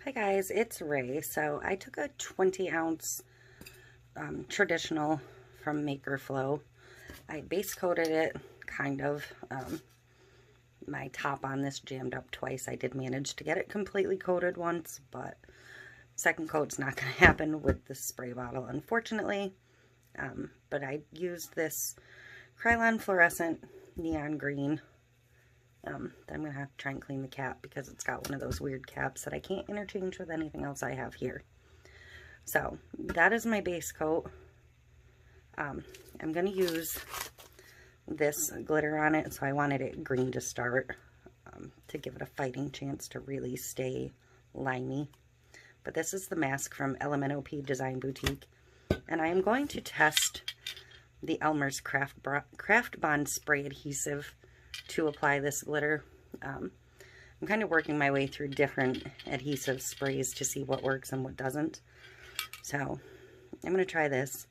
Hi guys, it's Ray. So I took a 20-ounce traditional from Maker Flow. I base coated it, kind of. My top on this jammed up twice. I did manage to get it completely coated once, but second coat's not going to happen with the spray bottle, unfortunately. But I used this KRYLON fluorescent neon green. Then I'm going to have to try and clean the cap because it's got one of those weird caps that I can't interchange with anything else I have here. So that is my base coat. I'm going to use this glitter on it, so I wanted it green to start to give it a fighting chance to really stay limey. But this is the mask from LMNOP Design Boutique, and I am going to test the ELMERS Craft Bond Spray Adhesive to apply this glitter. I'm kind of working my way through different adhesive sprays to see what works and what doesn't. So I'm going to try this.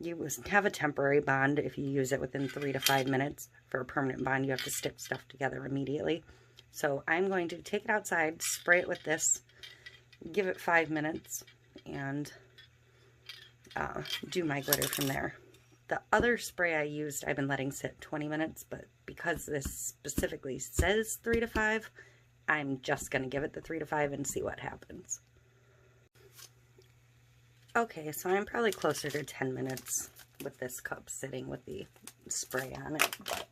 You have a temporary bond if you use it within 3 to 5 minutes. For a permanent bond, you have to stick stuff together immediately. So I'm going to take it outside, spray it with this, give it 5 minutes, and do my glitter from there. The other spray I used, I've been letting sit 20 minutes, but because this specifically says 3 to 5, I'm just going to give it the 3 to 5 and see what happens. Okay, so I'm probably closer to 10 minutes with this cup sitting with the spray on it, but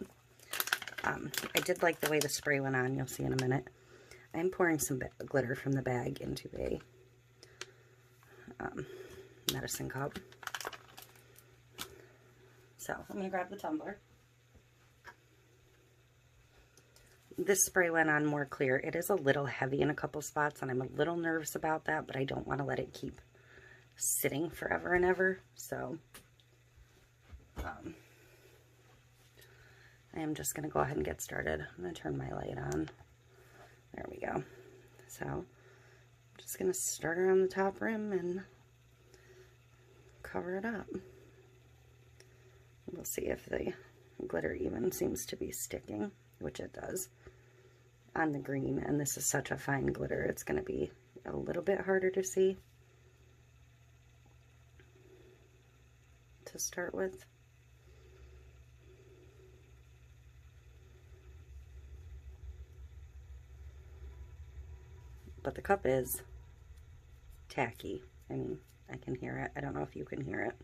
I did like the way the spray went on. You'll see in a minute. I'm pouring some glitter from the bag into a medicine cup. So I'm going to grab the tumbler. This spray went on more clear. It is a little heavy in a couple spots, and I'm a little nervous about that, but I don't want to let it keep sitting forever and ever. So I am just going to go ahead and get started. I'm going to turn my light on. There we go. So I'm just going to start around the top rim and cover it up. We'll see if the glitter even seems to be sticking, which it does, on the green. And this is such a fine glitter, it's going to be a little bit harder to see to start with. But the cup is tacky. I mean, I can hear it. I don't know if you can hear it.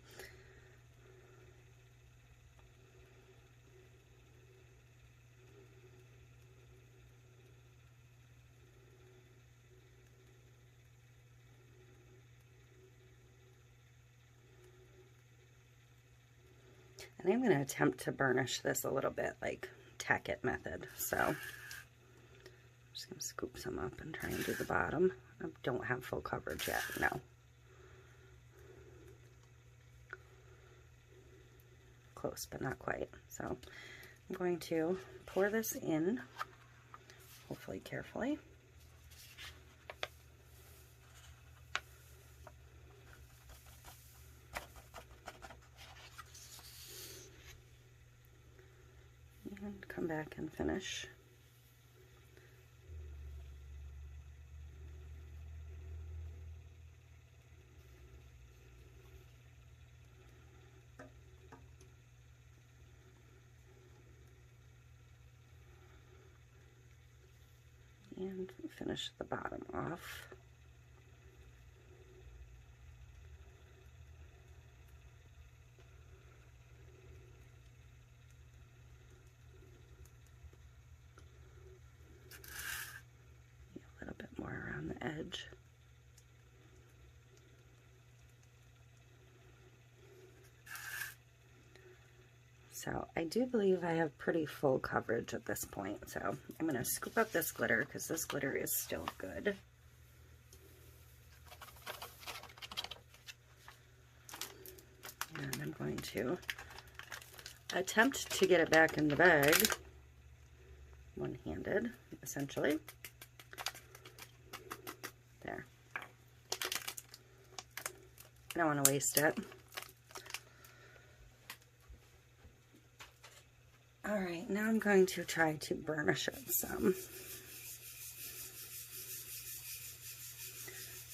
And I'm going to attempt to burnish this a little bit like TACK it method. So I'm just going to scoop some up and try and do the bottom. I don't have full coverage yet, no. Close, but not quite. So I'm going to pour this in, hopefully carefully. And come back and finish. And finish the bottom off. A little bit more around the edge. So I do believe I have pretty full coverage at this point. So I'm going to scoop up this glitter because this glitter is still good. And I'm going to attempt to get it back in the bag one-handed, essentially. There. I don't want to waste it. Alright, now I'm going to try to burnish it some.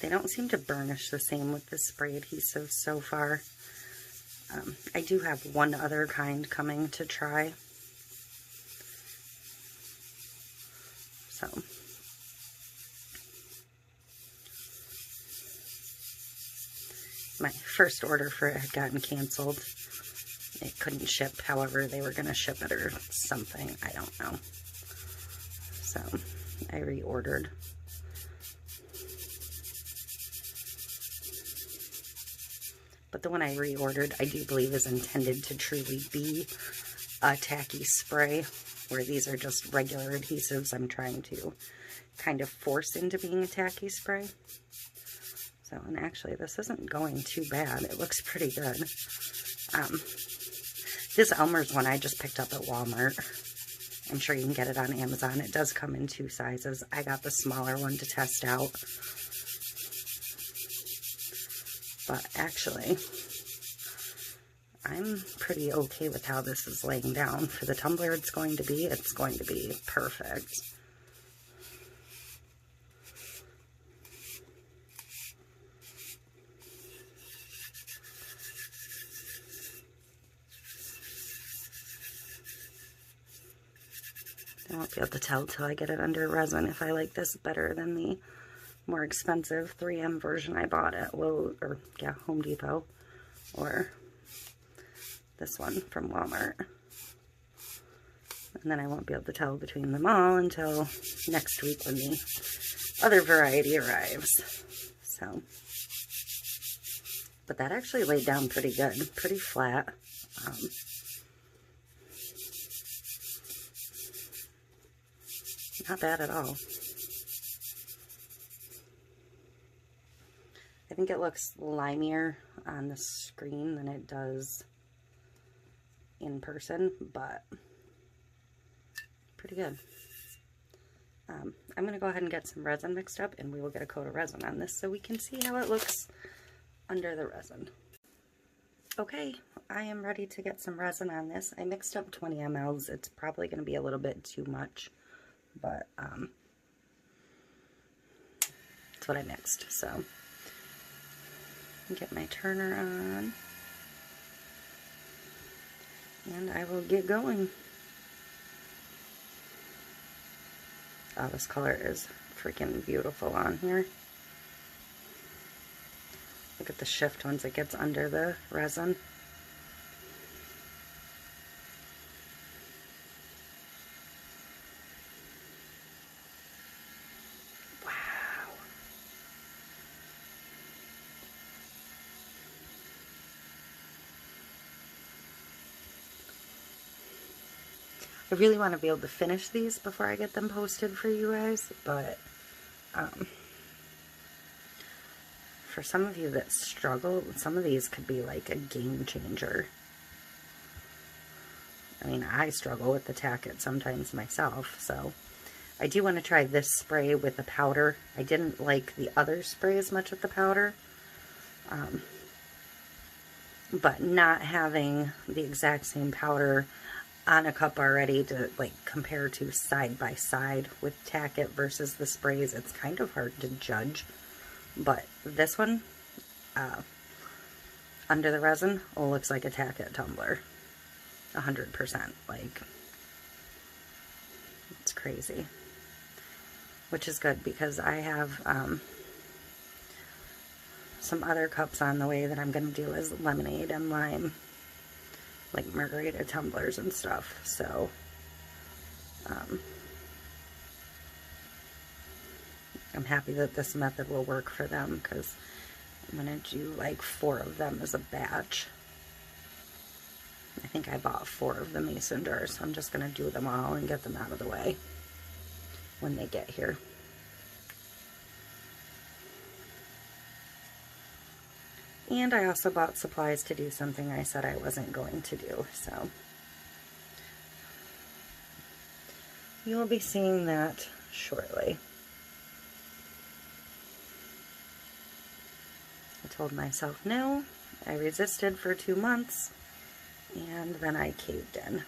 They don't seem to burnish the same with the spray adhesive so far. I do have one other kind coming to try. So, my first order for it had gotten canceled. It couldn't ship, however they were going to ship it or something, I don't know. So, I reordered. But the one I reordered, I do believe is intended to truly be a tacky spray, where these are just regular adhesives I'm trying to kind of force into being a tacky spray. So, and actually this isn't going too bad. It looks pretty good. This ELMERS one I just picked up at Walmart. I'm sure you can get it on Amazon. It does come in 2 sizes. I got the smaller one to test out. But actually, I'm pretty okay with how this is laying down. For the tumbler it's going to be perfect. I won't be able to tell till I get it under resin if I like this better than the more expensive 3M version I bought at Home Depot, or this one from Walmart. And then I won't be able to tell between them all until next week when the other variety arrives. So, but that actually laid down pretty good, pretty flat. Not bad at all. I think it looks limier on the screen than it does in person, but pretty good. I'm going to go ahead and get some resin mixed up, and we will get a coat of resin on this so we can see how it looks under the resin. Okay, I am ready to get some resin on this. I mixed up 20 mLs. It's probably going to be a little bit too much, but that's what I mixed. So, get my turner on, and I will get going. Oh, this color is freaking beautiful on here. Look at the shift once it gets under the resin. I really want to be able to finish these before I get them posted for you guys, but for some of you that struggle, some of these could be like a game changer. I mean, I struggle with the TACK sometimes myself, so I do want to try this spray with the powder. I didn't like the other spray as much with the powder, but not having the exact same powder on a cup already to like compare to side by side with TACK versus the sprays, it's kind of hard to judge. But this one, under the resin, looks like a TACK tumbler, 100%. Like, it's crazy, which is good because I have some other cups on the way that I'm going to do as lemonade and lime, like Margarita tumblers and stuff. So, I'm happy that this method will work for them because I'm going to do like 4 of them as a batch. I think I bought 4 of the mason jars, so I'm just going to do them all and get them out of the way when they get here. And I also bought supplies to do something I said I wasn't going to do, so you'll be seeing that shortly. I told myself no. I resisted for 2 months, and then I caved in.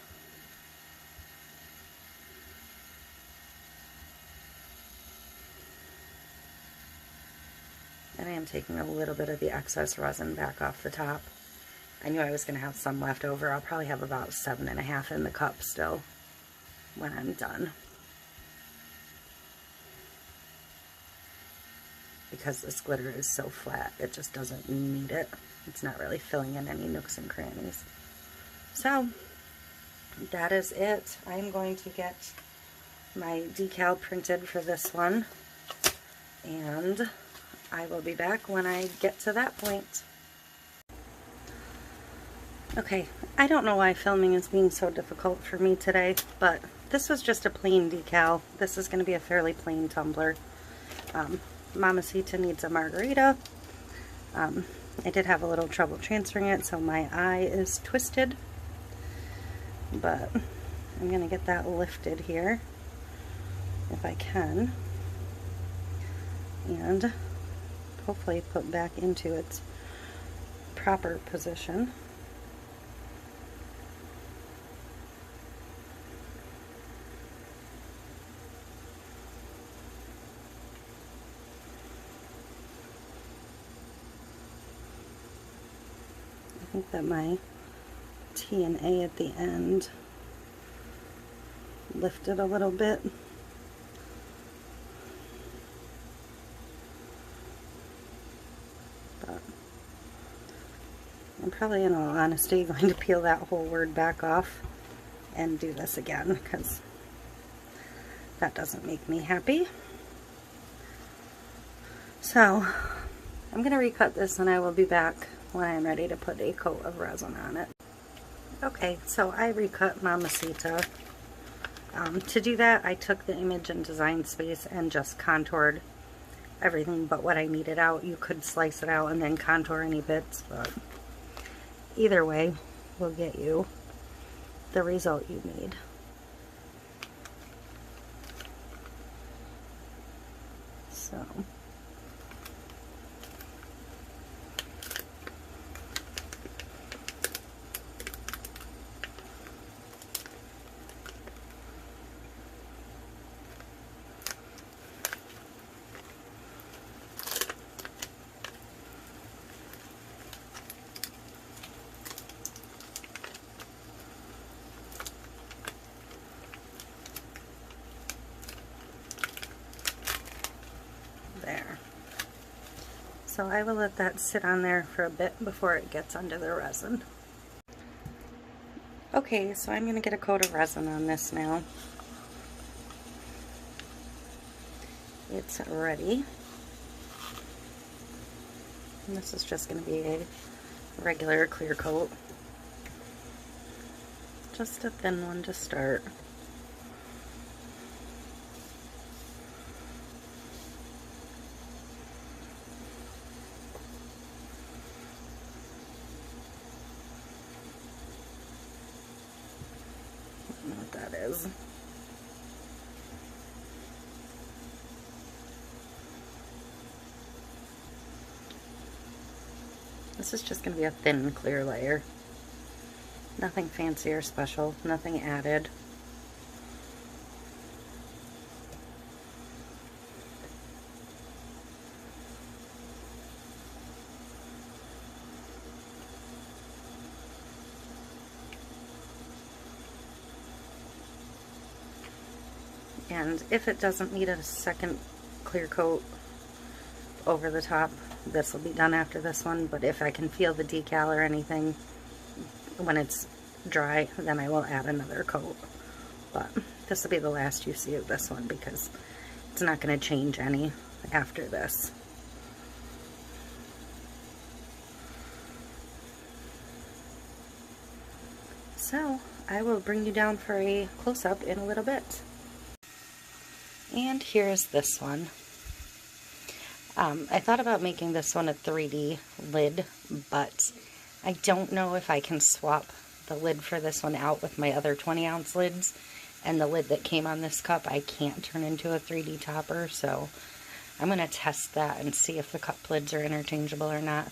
I'm taking a little bit of the excess resin back off the top. I knew I was going to have some left over. I'll probably have about 7.5 in the cup still when I'm done. Because this glitter is so flat, it just doesn't need it. It's not really filling in any nooks and crannies. So, that is it. I'm going to get my decal printed for this one, and I will be back when I get to that point. Okay, I don't know why filming is being so difficult for me today, but this was just a plain decal. This is going to be a fairly plain tumbler. Mamacita needs a Margarita. I did have a little trouble transferring it, so my eye is twisted, but I'm going to get that lifted here if I can, and hopefully put back into its proper position. I think that my T and A at the end lifted a little bit. But I'm probably, in all honesty, going to peel that whole word back off and do this again, because that doesn't make me happy. So I'm going to recut this and I will be back when I'm ready to put a coat of resin on it. Okay, so I recut Mamacita. To do that, I took the image and design space and just contoured everything but what I needed out. You could slice it out and then contour any bits, but either way will get you the result you need. So there. So I will let that sit on there for a bit before it gets under the resin. Okay, so I'm going to get a coat of resin on this now. It's ready. And this is just going to be a regular clear coat. Just a thin one to start. I don't know what that is. This is just going to be a thin, clear layer. Nothing fancy or special, nothing added. And if it doesn't need a second clear coat over the top, this will be done after this one. But if I can feel the decal or anything when it's dry, then I will add another coat. But this will be the last you see of this one because it's not going to change any after this. So I will bring you down for a close-up in a little bit. And here's this one. I thought about making this one a 3D lid, but I don't know if I can swap the lid for this one out with my other 20-ounce lids, and the lid that came on this cup I can't turn into a 3D topper, so I'm going to test that and see if the cup lids are interchangeable or not.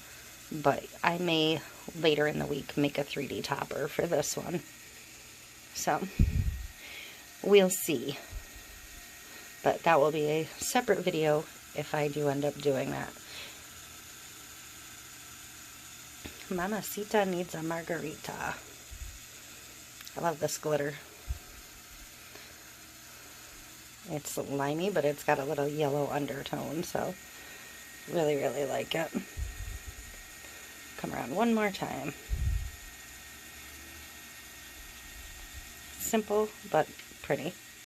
But I may later in the week make a 3D topper for this one, so we'll see. But that will be a separate video if I do end up doing that. Mamacita needs a margarita. I love this glitter. It's limey, but it's got a little yellow undertone, so really, really like it. Come around one more time. Simple, but pretty.